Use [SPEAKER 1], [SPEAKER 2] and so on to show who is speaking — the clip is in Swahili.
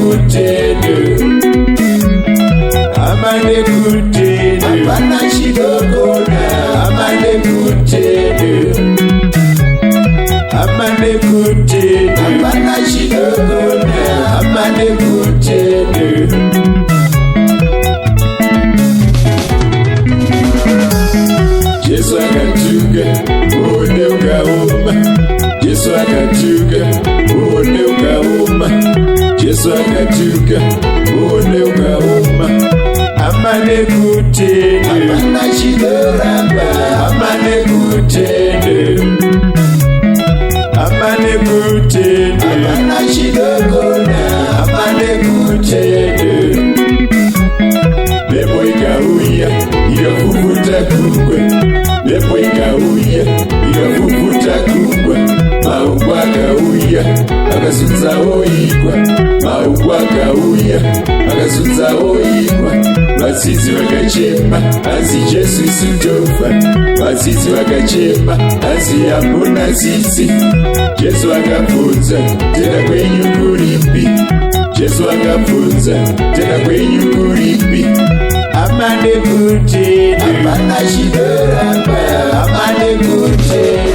[SPEAKER 1] kutendo, amane kutendo, hapana chidogona, amane kutendo, amane kutendo, hapana chidogona, amane kutendo. Yesu akatuka, uone ukauma. Yesu akatuka, uone ukauma. Yesu akatuka, uone ukauma. Amane kutendo, hapana chidoramba, amane kutendo, amane kutendo, hapana chidogona, amane kutendo. Pepo ikauya ikafufuta kungwe, pepo ikauya ikafufuta kungwe. Maungu akauya akasunza oigwa, maungu akauya akasunza oigwa. Vatsitsi vakachema asi Jesu sintofa, vatsitsi vakachema asi hapana tsitsi. Jesu akabvunza tenda kwenyu kuripi? Jesu akabvunza tenda kwenyu kuripi? Amane kutendo, hapana chidoramba, amane kutendo.